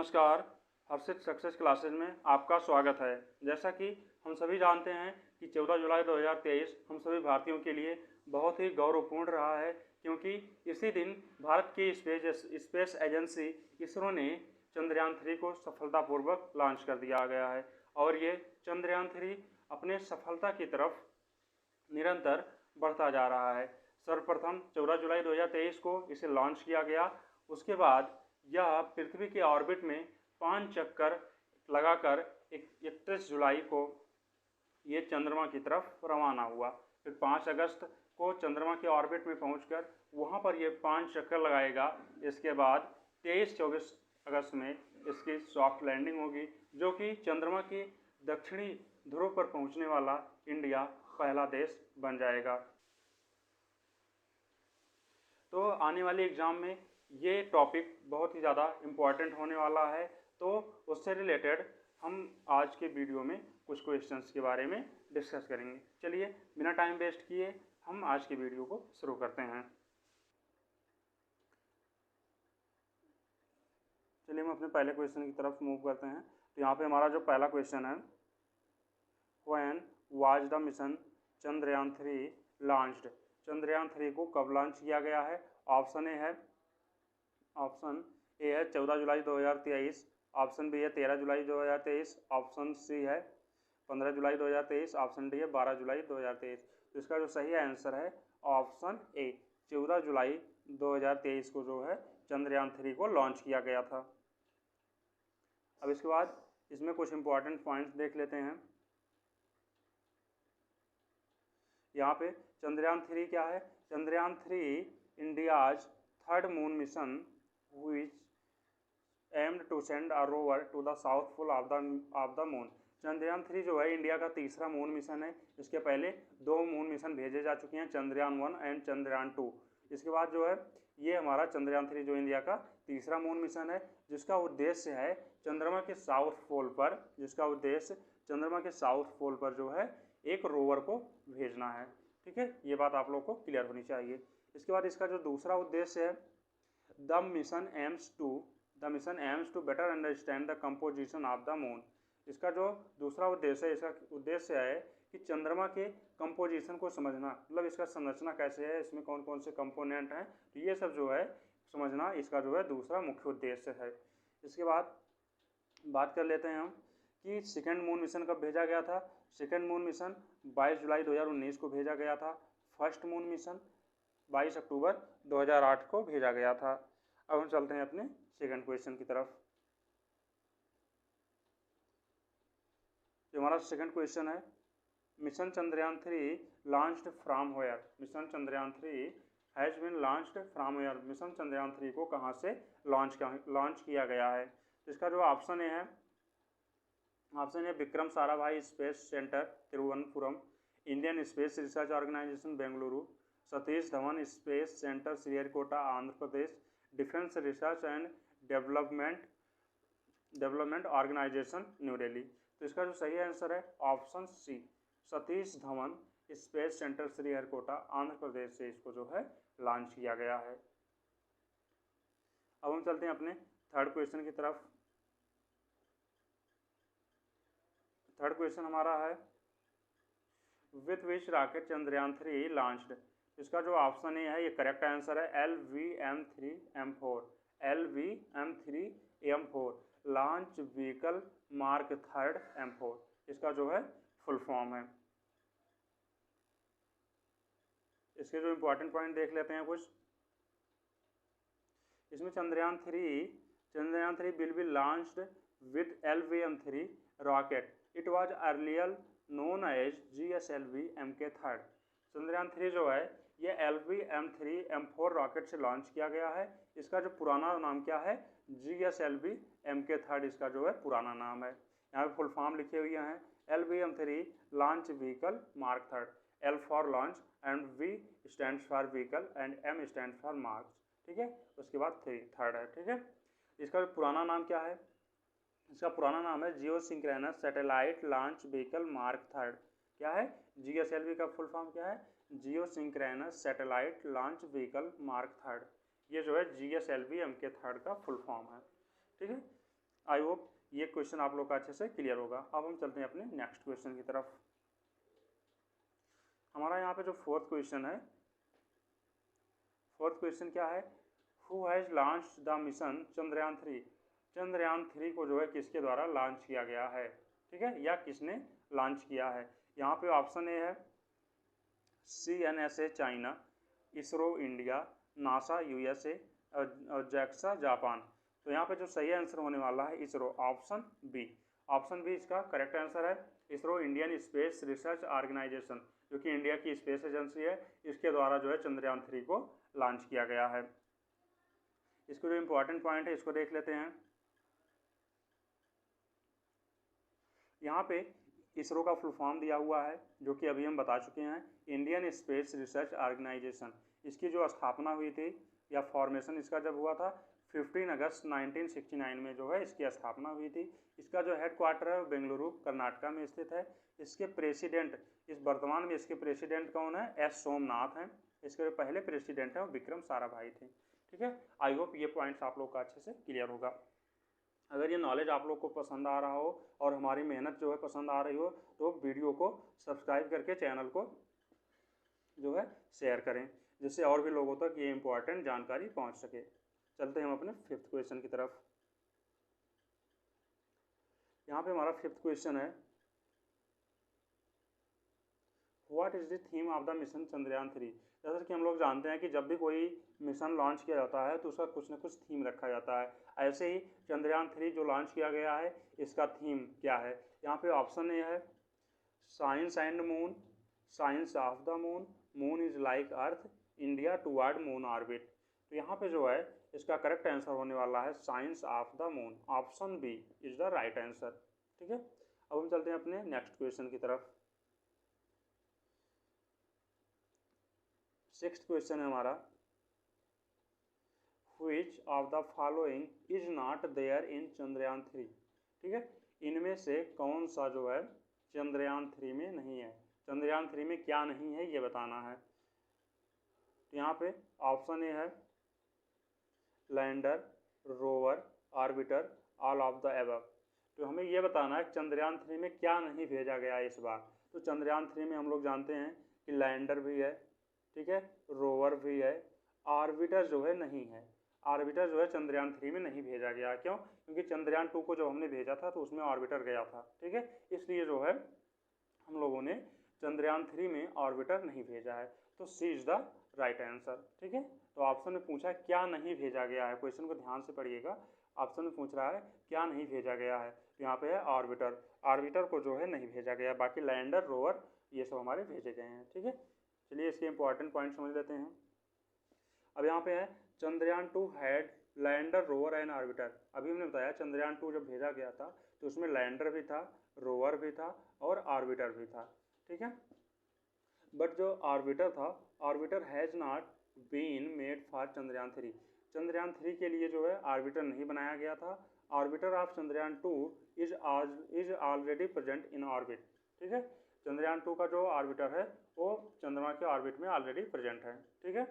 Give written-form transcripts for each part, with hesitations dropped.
नमस्कार। हर्षित success classes में आपका स्वागत है। जैसा कि हम सभी जानते हैं कि 14 जुलाई 2023 हम सभी भारतीयों के लिए बहुत ही गौरवपूर्ण रहा है, क्योंकि इसी दिन भारत की स्पेस एजेंसी इसरो ने चंद्रयान 3 को सफलतापूर्वक लॉन्च कर दिया गया है और ये चंद्रयान 3 अपने सफलता की तरफ निरंतर बढ़ता जा रहा है। सर्वप्रथम 14 जुलाई 2023 को इसे लॉन्च किया गया। उसके बाद यह पृथ्वी के ऑर्बिट में 5 चक्कर लगाकर 31 जुलाई को ये चंद्रमा की तरफ रवाना हुआ। फिर 5 अगस्त को चंद्रमा के ऑर्बिट में पहुंचकर वहां पर ये 5 चक्कर लगाएगा। इसके बाद 23-24 अगस्त में इसकी सॉफ्ट लैंडिंग होगी, जो कि चंद्रमा की दक्षिणी ध्रुव पर पहुंचने वाला इंडिया पहला देश बन जाएगा। तो आने वाले एग्जाम में ये टॉपिक बहुत ही ज़्यादा इम्पॉर्टेंट होने वाला है, तो उससे रिलेटेड हम आज के वीडियो में कुछ क्वेश्चंस के बारे में डिस्कस करेंगे। चलिए बिना टाइम वेस्ट किए हम आज के वीडियो को शुरू करते हैं। चलिए हम अपने पहले क्वेश्चन की तरफ मूव करते हैं। तो यहाँ पे हमारा जो पहला क्वेश्चन है, when was the mission Chandrayaan 3 launched. Chandrayaan 3 को कब लॉन्च किया गया है? ऑप्शन ए है 14 जुलाई 2023, ऑप्शन बी है 13 जुलाई 2023, ऑप्शन सी है 15 जुलाई 2023, ऑप्शन डी है 12 जुलाई 2023। तो इसका जो सही आंसर है ऑप्शन ए, 14 जुलाई 2023 को जो है चंद्रयान 3 को लॉन्च किया गया था। अब इसके बाद इसमें कुछ इंपॉर्टेंट पॉइंट्स देख लेते हैं। यहाँ पे चंद्रयान 3 क्या है? Chandrayaan 3 India's third moon mission which aimed to send a rover to the south pole of the moon। Chandrayaan 3 जो है इंडिया का तीसरा मून मिशन है। इसके पहले 2 मून मिशन भेजे जा चुके हैं, चंद्रयान 1 एंड चंद्रयान 2। इसके बाद जो है ये हमारा चंद्रयान 3 जो इंडिया का तीसरा मून मिशन है, जिसका उद्देश्य है चंद्रमा के साउथ पोल पर जो है एक रोवर को भेजना है। ठीक है, ये बात आप लोग को क्लियर होनी चाहिए। इसके बाद इसका जो दूसरा उद्देश्य है, the mission aims to better understand the composition of the moon. इसका जो दूसरा उद्देश्य है, इसका उद्देश्य है कि चंद्रमा के कंपोजिशन को समझना, मतलब इसका संरचना कैसे है, इसमें कौन कौन से कंपोनेंट हैं, तो ये सब जो है समझना इसका जो है दूसरा मुख्य उद्देश्य है। इसके बाद बात कर लेते हैं हम कि सेकेंड मून मिशन कब भेजा गया था। सेकेंड मून मिशन 22 जुलाई 2019 को भेजा गया था। फर्स्ट मून मिशन 22 अक्टूबर 2008 को भेजा गया था। अब हम चलते हैं अपने सेकंड क्वेश्चन की तरफ। जो हमारा सेकंड क्वेश्चन है, mission Chandrayaan 3 launched from where. Mission Chandrayaan 3 has been launched from where. Mission Chandrayaan 3 को कहाँ से लॉन्च किया गया है? इसका जो ऑप्शन है Vikram Sarabhai Space Centre Thiruvananthapuram, Indian space research Organisation Bengaluru, Satish Dhawan space centre Sriharikota Andhra Pradesh, Defence Research and Development Organisation New Delhi. तो इसका जो सही आंसर है option C, Satish Dhawan space centre Sriharikota Andhra Pradesh से इसको जो है लॉन्च किया गया है। अब हम चलते हैं अपने थर्ड क्वेश्चन की तरफ। थर्ड क्वेश्चन हमारा है, with which rocket Chandrayaan 3 launched. इसका जो ऑप्शन ए है ये करेक्ट आंसर है LVM-3M4। LVM-3M4 launch Vehicle Mark 3 M4 इसका जो है फुल फॉर्म है। इसके जो इंपॉर्टेंट पॉइंट देख लेते हैं कुछ। इसमें Chandrayaan 3 will be launched with LVM-3 rocket. It was earlier known as GSLV Mk3। Chandrayaan 3 जो है ये LVM-3M4 रॉकेट से लॉन्च किया गया है। इसका जो पुराना नाम क्या है? GSLV Mk3 इसका जो है पुराना नाम है। यहाँ पे फुल फॉर्म लिखे हुए हैं, LVM-3 launch Vehicle Mark 3, L for launch and V stand for vehicle and M stand for mark. ठीक है, उसके बाद थर्ड है। ठीक है, इसका पुराना नाम क्या है? इसका पुराना नाम है Geosynchronous Satellite Launch Vehicle Mark 3। क्या है? GSLV का फुल फॉर्म क्या है? Geosynchronous Satellite Launch Vehicle Mark 3। ये जो है GSLV Mk3 का फुल फॉर्म है। ठीक है, आई होप ये क्वेश्चन आप लोग का अच्छे से क्लियर होगा। अब हम चलते हैं अपने नेक्स्ट क्वेश्चन की तरफ। हमारा यहाँ पे जो फोर्थ क्वेश्चन है, फोर्थ क्वेश्चन क्या है, who has launch the mission Chandrayaan-3. Chandrayaan-3 को जो है किसके द्वारा लॉन्च किया गया है, ठीक है, या किसने लॉन्च किया है। यहाँ पे ऑप्शन ए है CNSA China, ISRO India, NASA USA और जैक्सा जापान। तो यहाँ पे जो सही आंसर होने वाला है ISRO, option B. Option B इसका करेक्ट आंसर है। ISRO Indian space research organisation, जो कि इंडिया की स्पेस एजेंसी है, इसके द्वारा जो है चंद्रयान-3 को लॉन्च किया गया है। इसको जो इम्पोर्टेंट पॉइंट है इसको देख लेते हैं। यहाँ पे इसरो का फुल फॉर्म दिया हुआ है, जो कि अभी हम बता चुके हैं, इंडियन स्पेस रिसर्च ऑर्गेनाइजेशन। इसकी जो स्थापना हुई थी या फॉर्मेशन इसका जब हुआ था 15 अगस्त 1969 में जो है इसकी स्थापना हुई थी। इसका जो हेडक्वार्टर है बेंगलुरु कर्नाटका में स्थित है। इसके प्रेसिडेंट, इस वर्तमान में इसके प्रेसिडेंट कौन है, एस सोमनाथ हैं। इसके जो पहले प्रेसिडेंट हैं वो विक्रम साराभाई थे, ठीक है। आई होप ये पॉइंट्स आप लोग का अच्छे से क्लियर होगा। अगर ये नॉलेज आप लोग को पसंद आ रहा हो और हमारी मेहनत जो है पसंद आ रही हो, तो वीडियो को सब्सक्राइब करके चैनल को जो है शेयर करें, जिससे और भी लोगों तक ये इम्पोर्टेंट जानकारी पहुंच सके। चलते हैं हम अपने फिफ्थ क्वेश्चन की तरफ। यहाँ पे हमारा फिफ्थ क्वेश्चन है, what is the theme of the mission Chandrayaan-3. जैसा कि हम लोग जानते हैं कि जब भी कोई मिशन लॉन्च किया जाता है तो उसका कुछ ना कुछ थीम रखा जाता है। ऐसे ही चंद्रयान-3 जो लॉन्च किया गया है इसका थीम क्या है। यहाँ पे ऑप्शन ए है science and moon, science of the moon, moon is like earth, India toward moon orbit. तो यहाँ पे जो है इसका करेक्ट आंसर होने वाला है science of the moon, option B is the right answer, ठीक है। अब हम चलते हैं अपने नेक्स्ट क्वेश्चन की तरफ। सिक्स्थ क्वेश्चन है हमारा, which of the following is not there in Chandrayaan three. ठीक है, इनमें से कौन सा जो है चंद्रयान-3 में नहीं है। चंद्रयान-3 में क्या नहीं है ये बताना है। तो यहाँ पे ऑप्शन ए है lander, rover, orbiter, all of the above. तो हमें ये बताना है चंद्रयान-3 में क्या नहीं भेजा गया इस बार। तो चंद्रयान-3 में हम लोग जानते हैं कि लैंडर भी है, ठीक है, रोवर भी है, ऑर्बिटर जो है नहीं है। ऑर्बिटर जो है चंद्रयान-3 में नहीं भेजा गया। क्यों? क्योंकि चंद्रयान-2 को जब हमने भेजा था तो उसमें ऑर्बिटर गया था, ठीक है, इसलिए जो है हम लोगों ने चंद्रयान-3 में ऑर्बिटर नहीं भेजा है। तो सी इज द राइट आंसर, ठीक है। तो ऑप्शन में पूछा क्या नहीं भेजा गया है, क्वेश्चन को ध्यान से पढ़िएगा। ऑप्शन में पूछ रहा है क्या नहीं भेजा गया है, तो यहाँ पे है ऑर्बिटर। ऑर्बिटर को जो है नहीं भेजा गया, बाकी लैंडर, रोवर ये सब हमारे भेजे गए हैं, ठीक है। चलिए इसके इंपॉर्टेंट पॉइंट समझ लेते हैं। अब यहाँ पे है Chandrayaan-2 had lander, rover and orbiter. अभी हमने बताया चंद्रयान-2 जब भेजा गया था तो उसमें लैंडर भी था, रोवर भी था और ऑर्बिटर भी था, ठीक है। बट जो ऑर्बिटर था, orbiter has not been made for Chandrayaan three. Chandrayaan three के लिए जो है ऑर्बिटर नहीं बनाया गया था। Orbiter of Chandrayaan two is already present in orbit, ठीक है। चंद्रयान-2 का जो ऑर्बिटर है वो चंद्रमा के ऑर्बिट में ऑलरेडी प्रेजेंट है, ठीक है।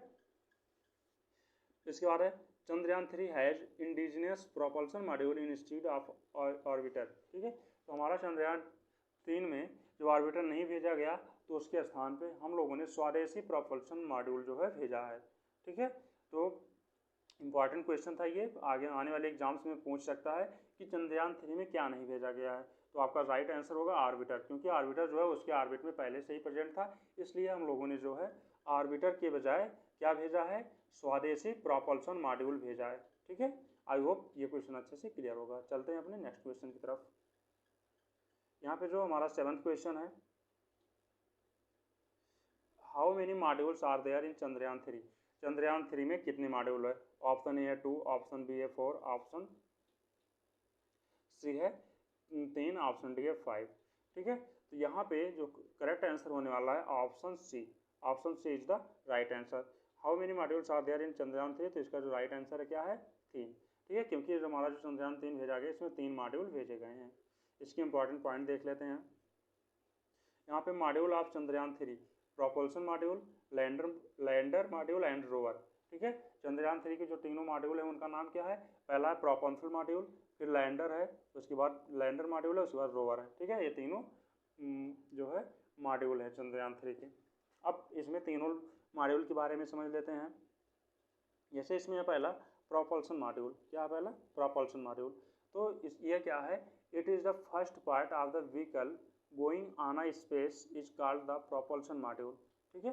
इसके बाद है Chandrayaan-3 has indigenous propulsion module instead of orbiter, ठीक है। तो हमारा चंद्रयान-3 में जो ऑर्बिटर नहीं भेजा गया तो उसके स्थान पे हम लोगों ने स्वदेशी प्रोपल्सन मॉड्यूल जो है भेजा है, ठीक है। तो इम्पॉर्टेंट क्वेश्चन था ये, आगे आने वाले एग्जाम्स में पूछ सकता है कि चंद्रयान-3 में क्या नहीं भेजा गया है। तो आपका राइट आंसर होगा ऑर्बिटर, क्योंकि ऑर्बिटर जो है उसके ऑर्बिट में पहले से ही प्रेजेंट था, इसलिए हम लोगों ने जो है ऑर्बिटर के बजाय क्या भेजा है, स्वदेशी प्रोपल्सन मॉड्यूल भेजा है, ठीक है। आई होप ये क्वेश्चन अच्छे से क्लियर होगा। चलते हैं अपने नेक्स्ट क्वेश्चन की तरफ। यहाँ पे जो हमारा 7th क्वेश्चन है, how many modules are there in Chandrayaan three. Chandrayaan three में कितने मॉड्यूल है। ऑप्शन ए है 2, ऑप्शन बी है 4, ऑप्शन सी है 3, ऑप्शन डी है 5, ठीक है। तो यहाँ पे जो करेक्ट आंसर होने वाला है option C, option C is the right answer. How many modules are there in Chandrayaan three, तो इसका जो राइट आंसर है क्या है 3, ठीक है, क्योंकि हमारा जो चंद्रयान-3 भेजा गया इसमें 3 मॉड्यूल भेजे गए हैं। इसके इंपॉर्टेंट पॉइंट देख लेते हैं। यहाँ पे module of Chandrayaan-3, propulsion module, lander module and rover, ठीक है। चंद्रयान-3 के जो तीनों मॉड्यूल हैं उनका नाम क्या है, पहला है प्रोपल्सन मॉड्यूल, फिर लैंडर है, उसके बाद लैंडर मॉड्यूल है, उसके बाद रोवर है। ठीक है, ये तीनों जो है मॉड्यूल है चंद्रयान 3 के। अब इसमें तीनों मॉड्यूल के बारे में समझ लेते हैं। जैसे इसमें है पहला प्रोपल्शन मॉड्यूल। क्या है पहला? Propulsion module. तो ये क्या है? It is the first part of the vehicle going on a space is called the propulsion module. ठीक है,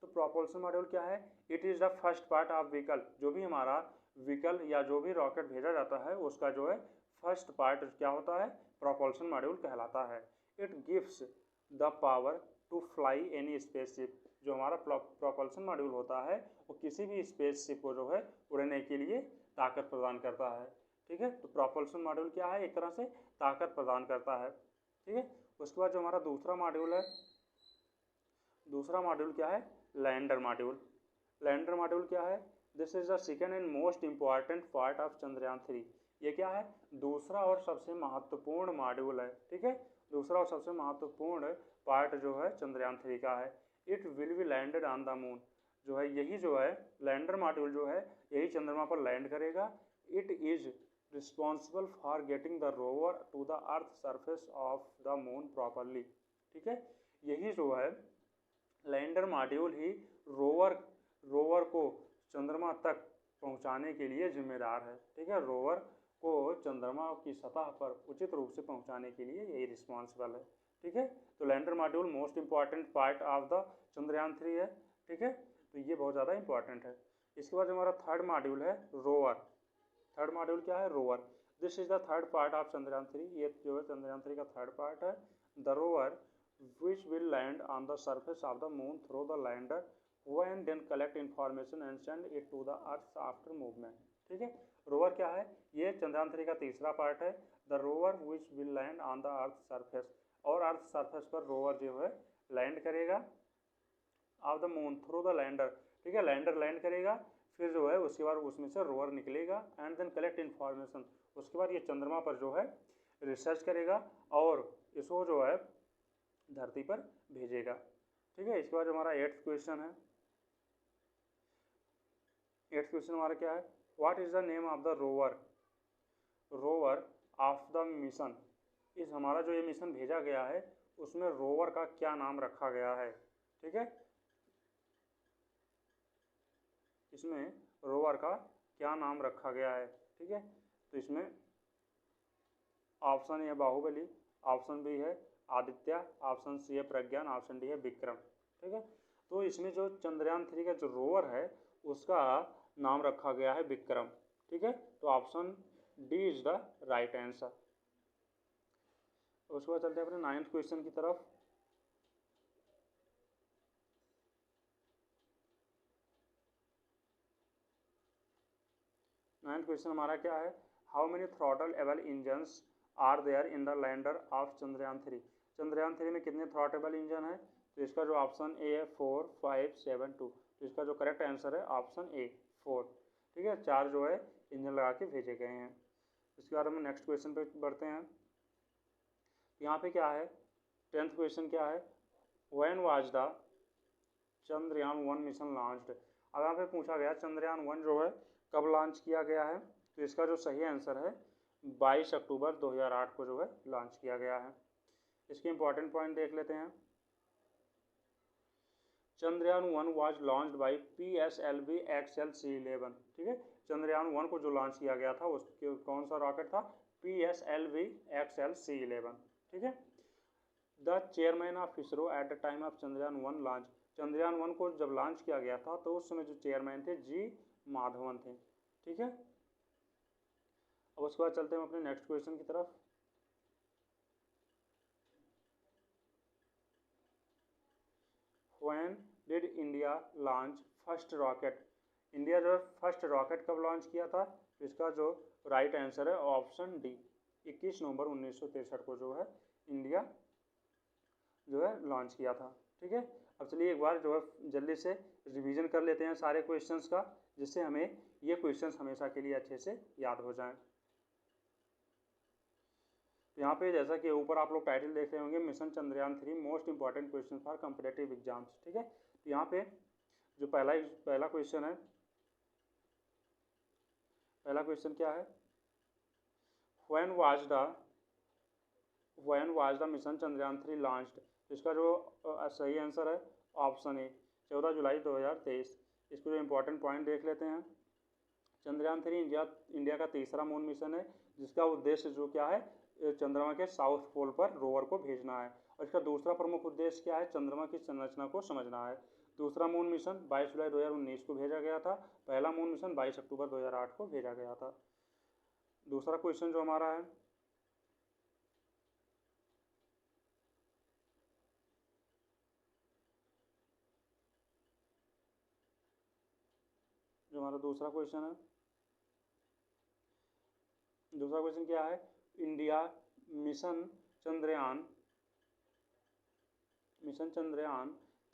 तो प्रोपल्शन मॉड्यूल क्या है? It is the first part of vehicle. जो भी हमारा व्हीकल या जो भी रॉकेट भेजा जाता है उसका जो है फर्स्ट पार्ट क्या होता है? प्रोपल्शन मॉड्यूल कहलाता है। It gives the power to fly any spaceship. जो हमारा प्रोपल्शन मॉड्यूल होता है वो किसी भी स्पेसशिप को जो है उड़ने के लिए ताकत प्रदान करता है। ठीक है, तो प्रोपल्शन मॉड्यूल क्या है? एक तरह से ताकत प्रदान करता है। ठीक है, उसके बाद जो हमारा दूसरा मॉड्यूल है, दूसरा मॉड्यूल क्या है? Lander module. लैंडर मॉड्यूल क्या है? This is the second and most important part of Chandrayaan 3। ये क्या है? दूसरा और सबसे महत्वपूर्ण मॉड्यूल है। ठीक है, दूसरा और सबसे महत्वपूर्ण पार्ट जो है चंद्रयान 3 का है। It will be landed on the moon. जो है यही जो है लैंडर मॉड्यूल जो है यही चंद्रमा पर लैंड करेगा। It is responsible for getting the rover to the earth surface of the moon properly. ठीक है, यही जो है लैंडर मॉड्यूल ही रोवर को चंद्रमा तक पहुंचाने के लिए जिम्मेदार है। ठीक है, रोवर को चंद्रमा की सतह पर उचित रूप से पहुंचाने के लिए यही रिस्पॉन्सिबल है। ठीक है, तो lander module most important part of the Chandrayaan 3 है। ठीक है, तो ये बहुत ज़्यादा इंपॉर्टेंट है। इसके बाद हमारा थर्ड मॉड्यूल है रोवर। थर्ड मॉड्यूल क्या है? Rover. This is the third part of Chandrayaan 3। ये जो है चंद्रयान 3 का थर्ड पार्ट है। The rover which will land on the surface of the moon through the lander when then collect information and send it to the earth after movement। ठीक है, rover क्या है? ये चंद्रयान 3 का तीसरा पार्ट है। The rover which will land on the earth surface, और earth surface पर रोवर जो है लैंड करेगा of the moon through the lander. ठीक है, लैंडर लैंड करेगा, फिर जो है उसके बाद उसमें से रोवर निकलेगा एंड देन कलेक्ट इन्फॉर्मेशन। उसके बाद ये चंद्रमा पर जो है रिसर्च करेगा और इसको जो है धरती पर भेजेगा। ठीक है, इसके बाद हमारा 8th क्वेश्चन है। 8th क्वेश्चन हमारा क्या है? What is the name of the rover of the mission. इस हमारा जो ये मिशन भेजा गया है उसमें रोवर का क्या नाम रखा गया है? ठीक है, इसमें रोवर का क्या नाम रखा गया है? ठीक है, तो इसमें ऑप्शन ए है बाहुबली, ऑप्शन बी है आदित्य, ऑप्शन सी है प्रज्ञान, ऑप्शन डी है विक्रम। ठीक है, तो इसमें जो चंद्रयान 3 का जो रोवर है उसका नाम रखा गया है विक्रम। ठीक है, तो option D is the right answer. उसके बाद चलते हैं अपने 9th क्वेश्चन की तरफ। 9th क्वेश्चन हमारा क्या है? How many throttle able engines are there in the lander of Chandrayaan 3। Chandrayaan 3 में कितने थ्रॉटेबल इंजन है? तो इसका जो ऑप्शन ए है 4, 5, 7, 2। तो इसका जो करेक्ट आंसर है ऑप्शन ए 4। ठीक है, 4 जो है इंजन लगा के भेजे गए हैं। इसके बाद हम नेक्स्ट क्वेश्चन पे बढ़ते हैं। यहाँ पे क्या है? 10th क्वेश्चन क्या है? When was the Chandrayaan 1 mission launched. अब यहाँ पे पूछा गया चंद्रयान 1 जो है कब लॉन्च किया गया है? तो इसका जो सही आंसर है 22 अक्टूबर 2008 को जो है लॉन्च किया गया है। इसके इंपॉर्टेंट पॉइंट देख लेते हैं। Chandrayaan 1 was launched by PSLV XL-C11। ठीक है, चंद्रयान 1 को जो लॉन्च किया गया था उसके कौन सा रॉकेट था? PSLV XL-C11। ठीक है, the chairman of ISRO at the time of Chandrayaan 1 launch. Chandrayaan 1 को जब लॉन्च किया गया था तो उस समय जो चेयरमैन थे जी माधवन थे। ठीक है, अब उसके बाद चलते हैं अपने नेक्स्ट क्वेश्चन की तरफ। When did India launch first rocket. India जो है फर्स्ट रॉकेट कब लॉन्च किया था? तो इसका जो राइट आंसर है ऑप्शन डी 21 नवंबर 1963 को जो है इंडिया जो है लॉन्च किया था। ठीक है, अब चलिए एक बार जो है जल्दी से रिवीजन कर लेते हैं सारे क्वेश्चंस का, जिससे हमें ये क्वेश्चंस हमेशा के लिए अच्छे से याद हो जाएं। तो यहाँ पे जैसा कि ऊपर आप लोग टाइटल देख रहे होंगे, mission Chandrayaan 3 most important question for competitive exams. ठीक है, तो यहाँ पे जो पहला क्वेश्चन है, पहला क्वेश्चन क्या है? When was the mission Chandrayaan 3 launched. इसका जो सही आंसर है ऑप्शन ए 14 जुलाई 2023। इसको जो इम्पोर्टेंट पॉइंट देख लेते हैं। चंद्रयान 3 इंडिया का तीसरा मून मिशन है, जिसका उद्देश्य जो क्या है, चंद्रमा के साउथ पोल पर रोवर को भेजना है। और इसका दूसरा प्रमुख उद्देश्य क्या है, चंद्रमा की संरचना को समझना है। दूसरा मून मिशन 22 जुलाई 2019 को भेजा गया था। पहला मून मिशन 22 अक्टूबर 2008 को भेजा गया था। दूसरा क्वेश्चन जो हमारा है, जो हमारा दूसरा क्वेश्चन क्या है, India mission Chandrayaan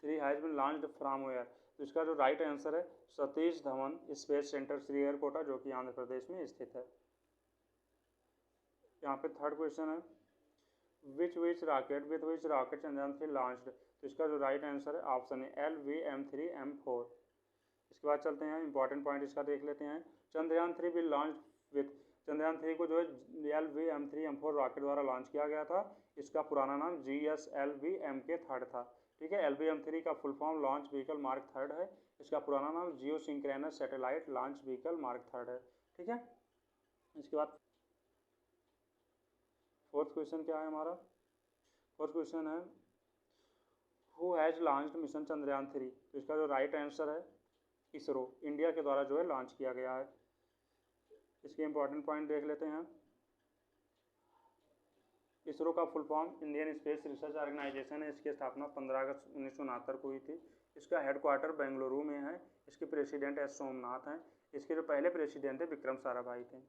3 has been launched from where. तो इसका जो राइट आंसर है सतीश धवन स्पेस सेंटर श्रीहरिकोटा, जो कि आंध्र प्रदेश में स्थित है। यहाँ पे थर्ड क्वेश्चन है, विच रॉकेट चंद्रयान 3 लॉन्च्ड। तो इसका जो राइट आंसर है ऑप्शन है LVM3M4। इसके बाद चलते हैं, इंपॉर्टेंट पॉइंट इसका देख लेते हैं। Chandrayaan 3 will launch with, Chandrayaan 3 को जो है LVM3M4 रॉकेट द्वारा लॉन्च किया गया था। इसका पुराना नाम GSLV-MK3 था। ठीक है, LVM3 का full form Launch Vehicle Mark 3 है। इसका पुराना नाम Geosynchronous Satellite Launch Vehicle Mark 3 है। ठीक है, इसके बाद फोर्थ क्वेश्चन क्या है हमारा, फोर्थ क्वेश्चन है who has launched mission Chandrayaan 3। तो इसका जो राइट आंसर है इसरो, इंडिया के द्वारा जो है लॉन्च किया गया है। इसके इंपॉर्टेंट पॉइंट देख लेते हैं। इसरो का full form Indian space research organisation है। इसकी स्थापना 15 अगस्त 1969 को हुई थी। इसका हेडक्वार्टर बेंगलुरु में है। इसके प्रेसिडेंट एस सोमनाथ हैं। इसके जो पहले प्रेसिडेंट थे विक्रम साराभाई थे।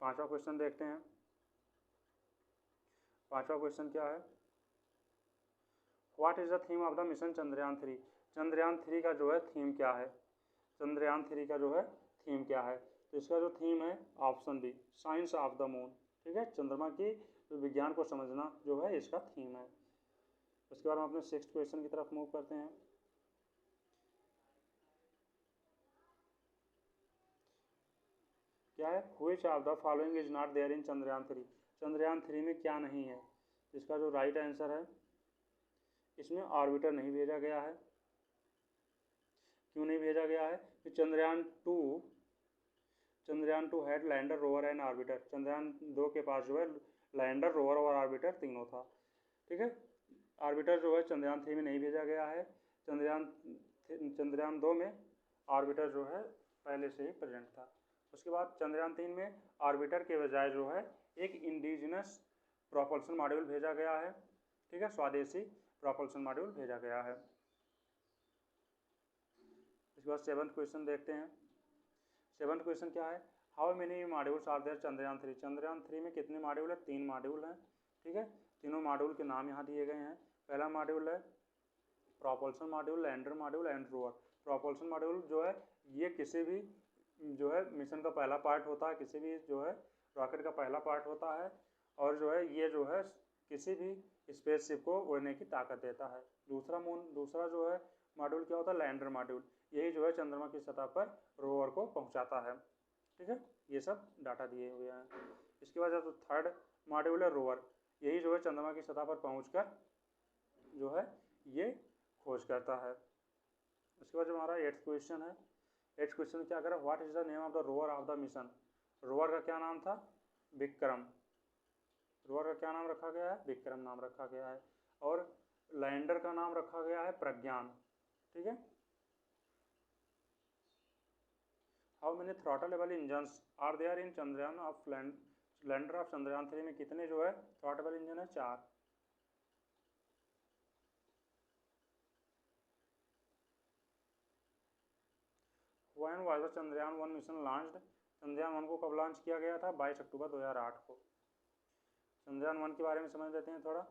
पांचवा क्वेश्चन देखते हैं। पांचवा क्वेश्चन क्या है, what is the theme of the mission Chandrayaan 3। Chandrayaan 3 का जो है थीम क्या है, चंद्रयान 3 का जो है थीम क्या है। तो इसका जो थीम है option B science of the moon. ठीक है, चंद्रमा की विज्ञान को समझना जो है इसका थीम है। उसके बाद हम अपने सिक्स्थ क्वेश्चन की तरफ मूव करते हैं। क्या है, which of the following is not there in Chandrayaan 3। Chandrayaan 3 में क्या नहीं है। इसका जो राइट आंसर है, इसमें ऑर्बिटर नहीं भेजा गया है। क्यों नहीं भेजा गया है, कि Chandrayaan 2 had lander rover and orbiter. Chandrayaan 2 के पास जो है लैंडर रोवर और ऑर्बिटर तीनों था। ठीक है, ऑर्बिटर जो है चंद्रयान 3 में नहीं भेजा गया है। चंद्रयान 2 में ऑर्बिटर जो है पहले से ही प्रेजेंट था। उसके बाद चंद्रयान 3 में ऑर्बिटर के बजाय जो है एक इंडिजिनस प्रोपल्शन मॉड्यूल भेजा गया है। ठीक है, स्वदेशी प्रोपल्शन मॉड्यूल भेजा गया है। इसके बाद सेवंथ क्वेश्चन देखते हैं। सेवंथ क्वेश्चन क्या है, how many modules are there Chandrayaan 3। Chandrayaan 3 में कितने मॉड्यूल है, 3 मॉड्यूल हैं। ठीक है, तीनों मॉड्यूल के नाम यहाँ दिए गए हैं। पहला मॉड्यूल है propulsion module, lander module and rover. Propulsion module जो है ये किसी भी जो है मिशन का पहला पार्ट होता है, किसी भी जो है रॉकेट का पहला पार्ट होता है। और जो है ये जो है किसी भी स्पेसशिप को उड़ने की ताकत देता है। दूसरा जो है मॉड्यूल क्या होता है, लैंडर मॉड्यूल। यही जो है चंद्रमा की सतह पर रोवर को पहुंचाता है। ठीक है, ये सब डाटा दिए हुए हैं। इसके बाद जो थर्ड मॉड्यूल है रोवर, यही जो है चंद्रमा की सतह पर पहुंचकर जो है ये खोज करता है। उसके बाद जो हमारा एट्थ क्वेश्चन है, एट्थ क्वेश्चन क्या करें, what is the name of the rover of the mission. Rover का क्या नाम था, विक्रम। रोवर का क्या नाम रखा गया है, विक्रम नाम रखा गया है। और लैंडर का नाम रखा गया है प्रज्ञान। ठीक है, how many throttleable engines are there in Chandrayaan of lander of Chandrayaan 3 में कितने जो है थ्रॉटलेबल इंजन है, 4। When was the Chandrayaan 1 mission launched. Chandrayaan 1 को कब लॉन्च किया गया था, 22 अक्टूबर 2008 को। चंद्रयान 1 के बारे में समझ लेते हैं थोड़ा।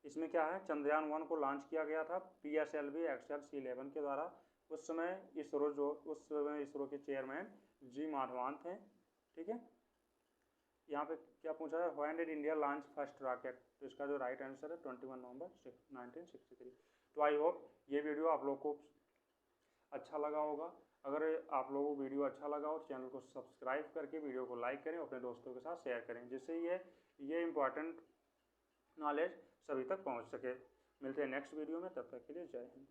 इसमें क्या है, चंद्रयान 1 को लॉन्च किया गया था PSLV XL C11 के द्वारा। उस समय इसरो के चेयरमैन जी माधवान थे। ठीक है, यहाँ पे क्या पूछा है, when did India launch first rocket. तो इसका जो राइट आंसर है 21 नवंबर 1963। तो आई होप ये वीडियो आप लोग को अच्छा लगा होगा। अगर आप लोगों को वीडियो अच्छा लगा और चैनल को सब्सक्राइब करके वीडियो को लाइक करें, अपने दोस्तों के साथ शेयर करें, जिससे ये इम्पॉर्टेंट नॉलेज सभी तक पहुंच सके। मिलते हैं नेक्स्ट वीडियो में, तब तक के लिए जय हिंद।